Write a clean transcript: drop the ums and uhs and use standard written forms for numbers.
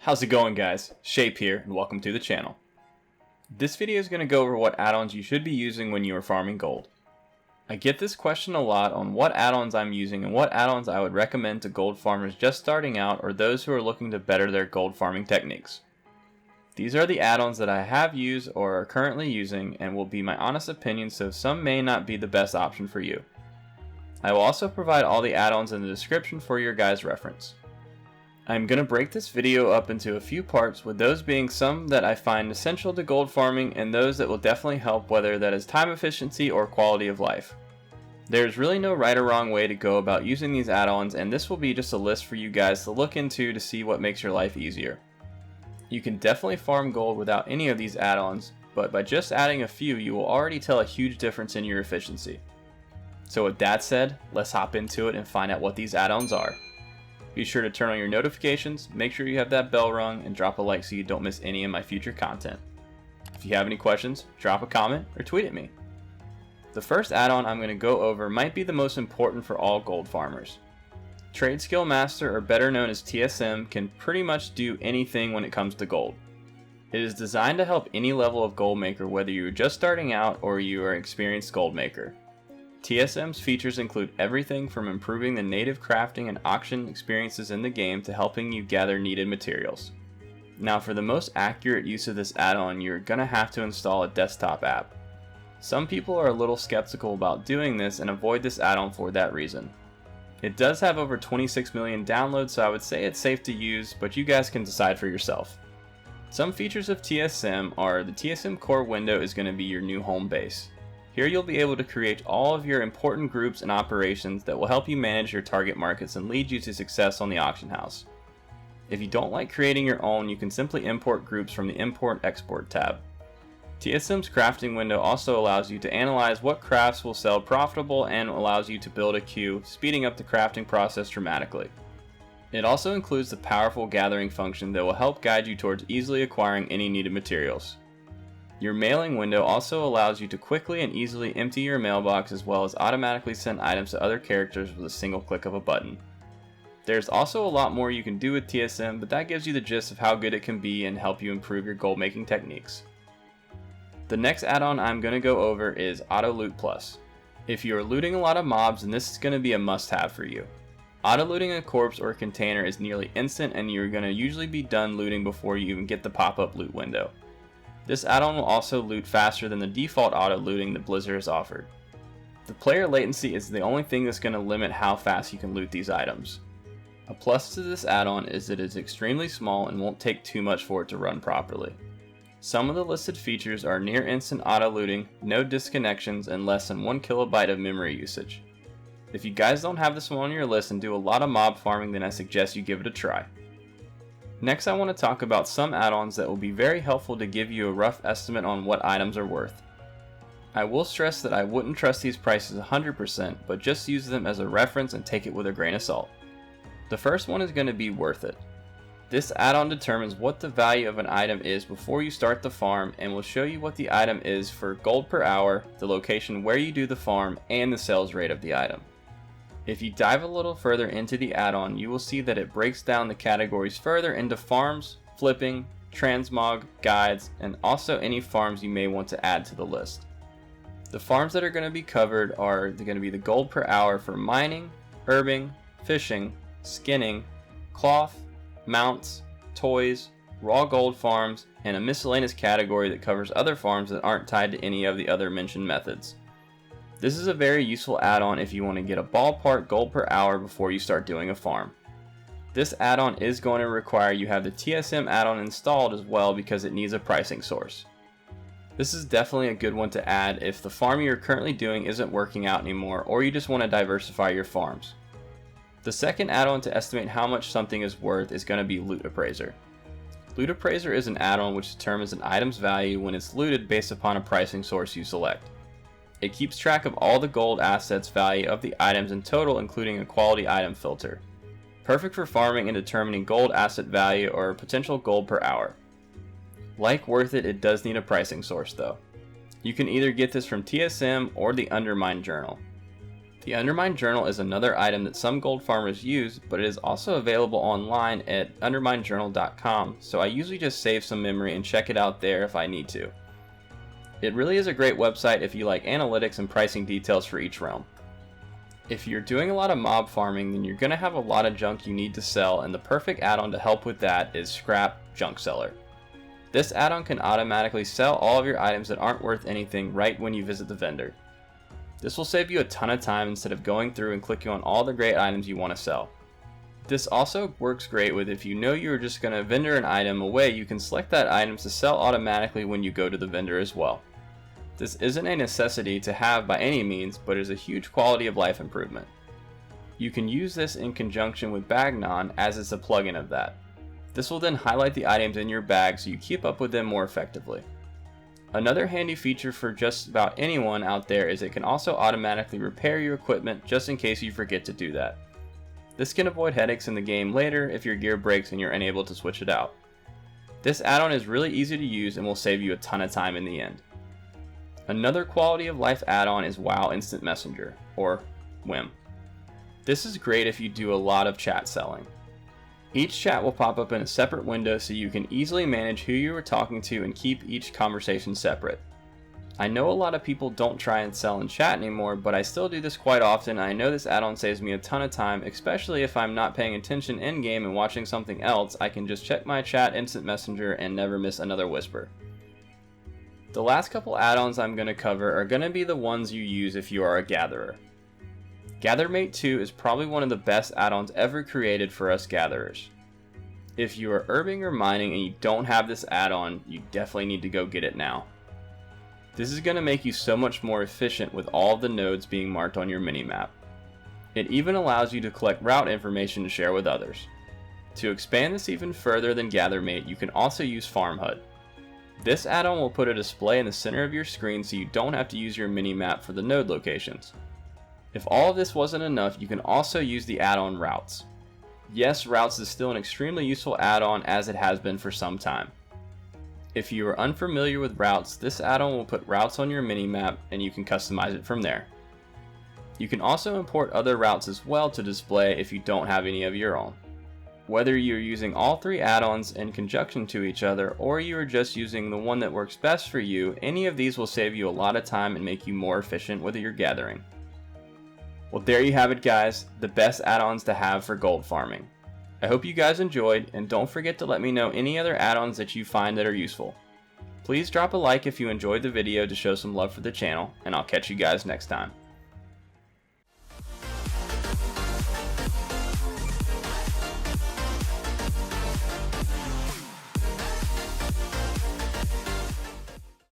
How's it going, guys? Shape here, and welcome to the channel. This video is going to go over what add-ons you should be using when you are farming gold. I get this question a lot on what add-ons I'm using and what add-ons I would recommend to gold farmers just starting out or those who are looking to better their gold farming techniques. These are the add-ons that I have used or are currently using and will be my honest opinion, so some may not be the best option for you. I will also provide all the add-ons in the description for your guys' reference. I'm going to break this video up into a few parts, with those being some that I find essential to gold farming and those that will definitely help, whether that is time efficiency or quality of life. There's really no right or wrong way to go about using these add-ons, and this will be just a list for you guys to look into to see what makes your life easier. You can definitely farm gold without any of these add-ons, but by just adding a few you will already tell a huge difference in your efficiency. So with that said, let's hop into it and find out what these add-ons are. Be sure to turn on your notifications, make sure you have that bell rung, and drop a like so you don't miss any of my future content. If you have any questions, drop a comment or tweet at me. The first add-on I'm going to go over might be the most important for all gold farmers. Tradeskillmaster, or better known as TSM, can pretty much do anything when it comes to gold. It is designed to help any level of gold maker, whether you are just starting out or you are an experienced gold maker. TSM's features include everything from improving the native crafting and auction experiences in the game to helping you gather needed materials. Now, for the most accurate use of this add-on, you're gonna have to install a desktop app. Some people are a little skeptical about doing this and avoid this add-on for that reason. It does have over 26 million downloads, so I would say it's safe to use, but you guys can decide for yourself. Some features of TSM are the TSM core window is going to be your new home base. Here you'll be able to create all of your important groups and operations that will help you manage your target markets and lead you to success on the auction house. If you don't like creating your own, you can simply import groups from the Import/Export tab. TSM's crafting window also allows you to analyze what crafts will sell profitable and allows you to build a queue, speeding up the crafting process dramatically. It also includes the powerful gathering function that will help guide you towards easily acquiring any needed materials. Your mailing window also allows you to quickly and easily empty your mailbox, as well as automatically send items to other characters with a single click of a button. There's also a lot more you can do with TSM, but that gives you the gist of how good it can be and help you improve your gold making techniques. The next add-on I'm going to go over is Auto Loot Plus. If you are looting a lot of mobs, then this is going to be a must-have for you. Auto looting a corpse or a container is nearly instant, and you're going to usually be done looting before you even get the pop-up loot window. This add-on will also loot faster than the default auto looting that Blizzard has offered. The player latency is the only thing that's going to limit how fast you can loot these items. A plus to this add-on is that it is extremely small and won't take too much for it to run properly. Some of the listed features are near instant auto looting, no disconnections, and less than 1 kilobyte of memory usage. If you guys don't have this one on your list and do a lot of mob farming, then I suggest you give it a try. Next, I want to talk about some add-ons that will be very helpful to give you a rough estimate on what items are worth. I will stress that I wouldn't trust these prices 100%, but just use them as a reference and take it with a grain of salt. The first one is going to be WorthIt. This add-on determines what the value of an item is before you start the farm and will show you what the item is for gold per hour, the location where you do the farm, and the sales rate of the item. If you dive a little further into the add-on, you will see that it breaks down the categories further into farms, flipping, transmog, guides, and also any farms you may want to add to the list. The farms that are going to be covered are going to be the gold per hour for mining, herbing, fishing, skinning, cloth, mounts, toys, raw gold farms, and a miscellaneous category that covers other farms that aren't tied to any of the other mentioned methods. This is a very useful add-on if you want to get a ballpark gold per hour before you start doing a farm. This add-on is going to require you have the TSM add-on installed as well, because it needs a pricing source. This is definitely a good one to add if the farm you're currently doing isn't working out anymore, or you just want to diversify your farms. The second add-on to estimate how much something is worth is going to be LootAppraiser. LootAppraiser is an add-on which determines an item's value when it's looted based upon a pricing source you select. It keeps track of all the gold assets value of the items in total, including a quality item filter. Perfect for farming and determining gold asset value or potential gold per hour. Like WorthIt, it does need a pricing source though. You can either get this from TSM or the Undermine journal. The Undermine Journal is another item that some gold farmers use, but it is also available online at underminejournal.com, so I usually just save some memory and check it out there if I need to. It really is a great website if you like analytics and pricing details for each realm. If you're doing a lot of mob farming, then you're going to have a lot of junk you need to sell, and the perfect add-on to help with that is Scrap Junk Seller. This add-on can automatically sell all of your items that aren't worth anything right when you visit the vendor. This will save you a ton of time instead of going through and clicking on all the great items you want to sell. This also works great with if you know you're just going to vendor an item away, you can select that item to sell automatically when you go to the vendor as well. This isn't a necessity to have by any means, but is a huge quality of life improvement. You can use this in conjunction with Bagnon as it's a plugin of that. This will then highlight the items in your bag so you keep up with them more effectively. Another handy feature for just about anyone out there is it can also automatically repair your equipment just in case you forget to do that. This can avoid headaches in the game later if your gear breaks and you're unable to switch it out. This add-on is really easy to use and will save you a ton of time in the end. Another quality of life add-on is WoW Instant Messenger, or WIM. This is great if you do a lot of chat selling. Each chat will pop up in a separate window so you can easily manage who you are talking to and keep each conversation separate. I know a lot of people don't try and sell in chat anymore, but I still do this quite often and I know this add-on saves me a ton of time, especially if I'm not paying attention in-game and watching something else. I can just check my chat instant messenger and never miss another whisper. The last couple add-ons I'm going to cover are going to be the ones you use if you are a gatherer. Gathermate 2 is probably one of the best add-ons ever created for us gatherers. If you are herbing or mining and you don't have this add-on, you definitely need to go get it now. This is going to make you so much more efficient with all of the nodes being marked on your minimap. It even allows you to collect route information to share with others. To expand this even further than Gathermate, you can also use Farmhud. This add-on will put a display in the center of your screen so you don't have to use your minimap for the node locations. If all of this wasn't enough, you can also use the add-on Routes. Yes, Routes is still an extremely useful add-on as it has been for some time. If you are unfamiliar with Routes, this add-on will put routes on your minimap and you can customize it from there. You can also import other routes as well to display if you don't have any of your own. Whether you're using all three add-ons in conjunction to each other or you are just using the one that works best for you, any of these will save you a lot of time and make you more efficient with your gathering. Well, there you have it guys, the best add-ons to have for gold farming. I hope you guys enjoyed, and don't forget to let me know any other add-ons that you find that are useful. Please drop a like if you enjoyed the video to show some love for the channel, and I'll catch you guys next time.